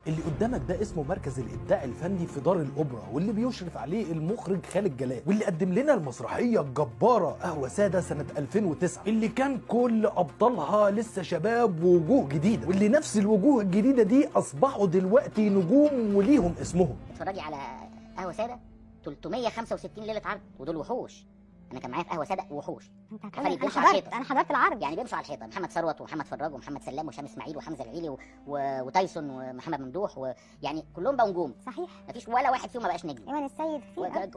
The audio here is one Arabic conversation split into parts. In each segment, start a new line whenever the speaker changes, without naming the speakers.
اللي قدامك ده اسمه مركز الابداع الفني في دار الاوبرا، واللي بيشرف عليه المخرج خالد جلال، واللي قدم لنا المسرحيه الجباره قهوه ساده سنه 2009 اللي كان كل ابطالها لسه شباب ووجوه جديده، واللي نفس الوجوه الجديده دي اصبحوا دلوقتي نجوم وليهم اسمهم.
اتفرجي على قهوه ساده 365 ليله عرض، ودول وحوش. انا كان معايا في قهوه ساده وحوش.
انا حضرت العرض.
يعني بيمشوا على الحيطه، محمد ثروت ومحمد فراج ومحمد سلام وهشام اسماعيل وحمزه العيلي وتايسون ومحمد ممدوح، ويعني كلهم بقوا نجوم.
صحيح،
مفيش ولا واحد فيهم ما بقاش نجم.
ايمن السيد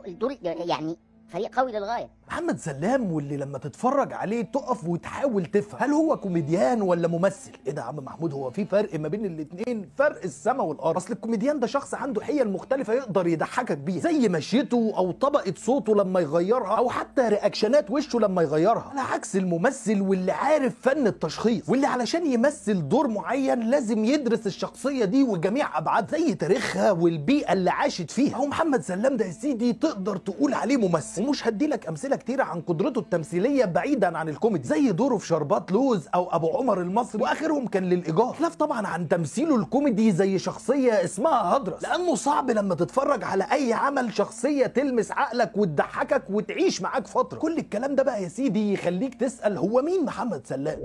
فيه
دول يعني فريق قوي للغايه.
محمد سلام، واللي لما تتفرج عليه تقف وتحاول تفهم هل هو كوميديان ولا ممثل. ايه ده يا عم محمود، هو في فرق ما بين الاتنين؟ فرق السما والارض. اصل الكوميديان ده شخص عنده حيل مختلفه يقدر يضحكك بيها، زي مشيته او طبقه صوته لما يغيرها، او حتى رياكشنات وشه لما يغيرها، على عكس الممثل واللي عارف فن التشخيص، واللي علشان يمثل دور معين لازم يدرس الشخصيه دي وجميع ابعادها، زي تاريخها والبيئه اللي عاشت فيها. هو محمد سلام ده يا سيدي تقدر تقول عليه ممثل، ومش هدي لك امثله كتيره عن قدرته التمثيليه بعيدا عن الكوميدي، زي دوره في شربات لوز او ابو عمر المصري، واخرهم كان للايجار. خلاف طبعا عن تمثيله الكوميدي زي شخصيه اسمها هدرس، لانه صعب لما تتفرج على اي عمل شخصيه تلمس عقلك وتضحكك وتعيش معاك فتره. كل الكلام ده بقى يا سيدي يخليك تسال هو مين محمد سلام.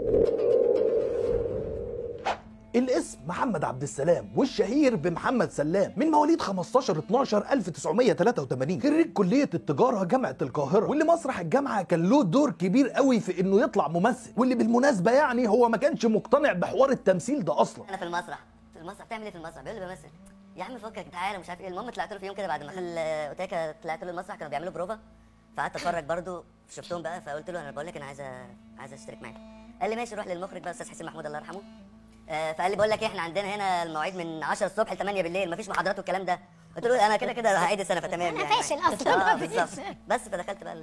الاسم محمد عبد السلام، والشهير بمحمد سلام، من مواليد 15/12/1983، خريج كليه التجاره جامعه القاهره، واللي مسرح الجامعه كان له دور كبير قوي في انه يطلع ممثل، واللي بالمناسبه يعني هو ما كانش مقتنع بحوار التمثيل ده اصلا.
انا في المسرح بتعمل ايه في المسرح؟ بيقول لي بمثل. يا عم فكك تعالى مش عارف ايه. المهم طلعت له في يوم كده بعد ما خل اوتاكا، طلعت له المسرح كانوا بيعملوا بروفا، فقعدت اتفرج برده شفتهم بقى، فقلت له انا بقول لك انا عايز اشترك معاك. قال لي ماشي روح للمخرج بقى استاذ حسين محمود الله يرحمه. فقال لي بقول لك ايه، احنا عندنا هنا المواعيد من 10 الصبح ل 8 بالليل، مفيش محاضرات والكلام ده. قلت له انا كده هعيد السنه فتمام.
انا فاشل اصلا.
بالظبط. بس فدخلت بقى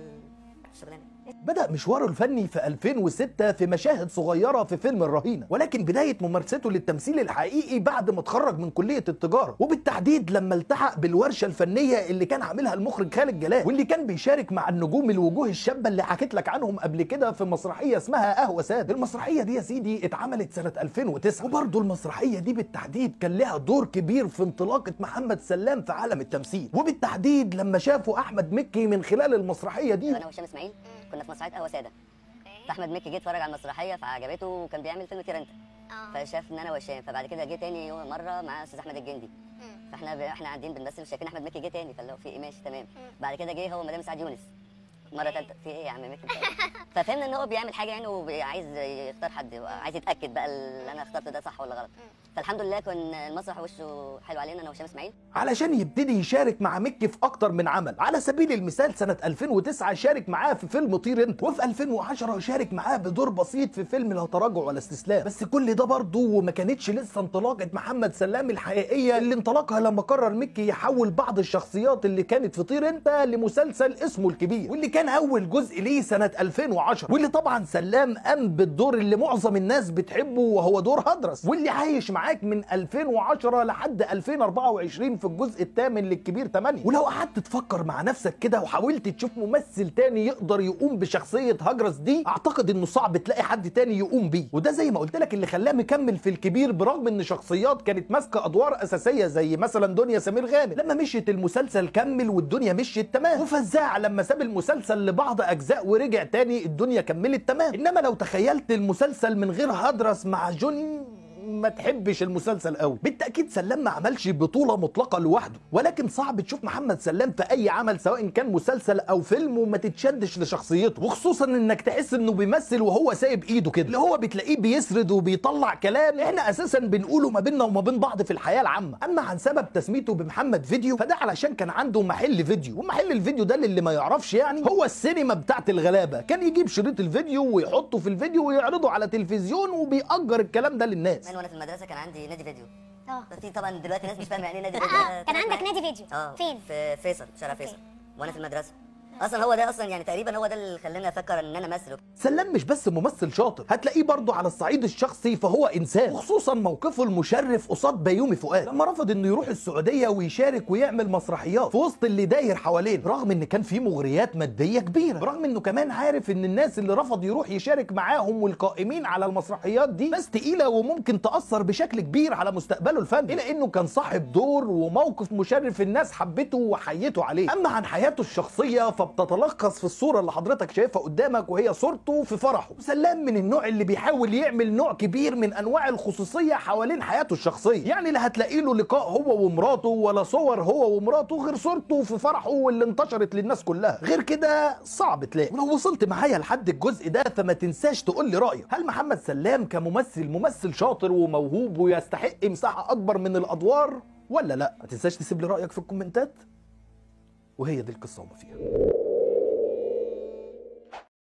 الشغلانه.
بدأ مشواره الفني في 2006 في مشاهد صغيرة في فيلم الرهينة، ولكن بداية ممارسته للتمثيل الحقيقي بعد ما اتخرج من كلية التجارة، وبالتحديد لما التحق بالورشة الفنية اللي كان عاملها المخرج خالد جلال، واللي كان بيشارك مع النجوم الوجوه الشابة اللي حكيت لك عنهم قبل كده في مسرحية اسمها قهوة سادة. المسرحية دي يا سيدي اتعملت سنة 2009، وبرضه المسرحية دي بالتحديد كان لها دور كبير في انطلاقة محمد سلام في عالم التمثيل، وبالتحديد لما شافوا أحمد مكي من خلال المسرحية دي.
انا وهشام اسماعيل كنا في مسرحيه قهوه ساده، فاحمد مكي جه اتفرج على المسرحيه فعجبته، وكان بيعمل فيلم تيرانتا، فشاف ان انا وهشام، فبعد كده جه تاني مره مع استاذ احمد الجندي، فاحنا قاعدين بنمثل وشايفين احمد مكي جه تاني، فاللي هو في ايه ماشي تمام. بعد كده جه هو مدام سعد يونس مره ثالثه، في ايه يا عم مكي؟ ففهمنا ان هو بيعمل حاجه يعني وعايز يختار حد، عايز يتاكد بقى اللي انا اخترته ده صح ولا غلط. فالحمد لله كان المسرح وشه حلو علينا انا وهشام اسماعيل،
علشان يبتدي يشارك مع مكي في اكتر من عمل. على سبيل المثال سنه 2009 شارك معاه في فيلم طير انت، وفي 2010 شارك معاه بدور بسيط في فيلم لا تراجع ولا استسلام. بس كل ده برضه ما كانتش لسه انطلاقه محمد سلام الحقيقيه، اللي انطلقها لما قرر مكي يحول بعض الشخصيات اللي كانت في طير انت لمسلسل اسمه الكبير، واللي كان اول جزء ليه سنه 2010، واللي طبعا سلام قام بالدور اللي معظم الناس بتحبه، وهو دور هدرس، واللي عايش معاك من 2010 لحد 2024 في الجزء الثامن للكبير 8. ولو قعدت تفكر مع نفسك كده وحاولت تشوف ممثل تاني يقدر يقوم بشخصيه هجرس دي، اعتقد انه صعب تلاقي حد تاني يقوم بيه. وده زي ما قلت لك اللي خلاه مكمل في الكبير، برغم ان شخصيات كانت ماسكه ادوار اساسيه زي مثلا دنيا سمير غانم لما مشيت المسلسل كمل والدنيا مشيت تمام، وفزاع لما ساب المسلسل لبعض اجزاء ورجع تاني الدنيا كملت تمام. انما لو تخيلت المسلسل من غير هدرس مع جون ما تحبش المسلسل قوي. بالتاكيد سلام ما عملش بطوله مطلقه لوحده، ولكن صعب تشوف محمد سلام في اي عمل سواء كان مسلسل او فيلم وما تتشدش لشخصيته، وخصوصا انك تحس انه بيمثل وهو سايب ايده كده، اللي هو بتلاقيه بيسرد وبيطلع كلام احنا اساسا بنقوله ما بيننا وما بين بعض في الحياه العامه. اما عن سبب تسميته بمحمد فيديو فده علشان كان عنده محل فيديو، ومحل الفيديو ده اللي ما يعرفش يعني هو السينما بتاعت الغلابه، كان يجيب شريط الفيديو ويحطه في الفيديو ويعرضه على تلفزيون وبيأجر الكلام ده للناس.
وانا في المدرسه كان عندي نادي فيديو. في طبعا دلوقتي ناس مش فاهمه يعني ايه نادي فيديو.
كان عندك نادي فيديو فين؟
في فيصل، شارع فيصل، وانا في المدرسه. اصلا هو ده يعني تقريبا هو ده اللي خلاني افكر ان انا امثل.
سلام مش بس ممثل شاطر، هتلاقيه برضه على الصعيد الشخصي فهو انسان، وخصوصا موقفه المشرف قصاد بيومي فؤاد لما رفض انه يروح السعوديه ويشارك ويعمل مسرحيات في وسط اللي داير حواليه، رغم ان كان في مغريات ماديه كبيره، برغم انه كمان عارف ان الناس اللي رفض يروح يشارك معاهم والقائمين على المسرحيات دي ناس تقيله وممكن تاثر بشكل كبير على مستقبله الفني، الا انه كان صاحب دور وموقف مشرف الناس حبته وحيته عليه. اما عن حياته الشخصيه فبتتلخص في الصوره اللي حضرتك شايفها قدامك، وهي صورته في فرحه. سلام من النوع اللي بيحاول يعمل نوع كبير من انواع الخصوصيه حوالين حياته الشخصيه، يعني لا هتلاقي له لقاء هو ومراته ولا صور هو ومراته غير صورته في فرحه واللي انتشرت للناس كلها، غير كده صعب تلاقي. ولو وصلت معايا لحد الجزء ده فما تنساش تقول لي رايك، هل محمد سلام كممثل شاطر وموهوب ويستحق مساحه اكبر من الادوار ولا لا؟ ما تنساش تسيب لي رايك في الكومنتات، وهي دي القصه وما فيها.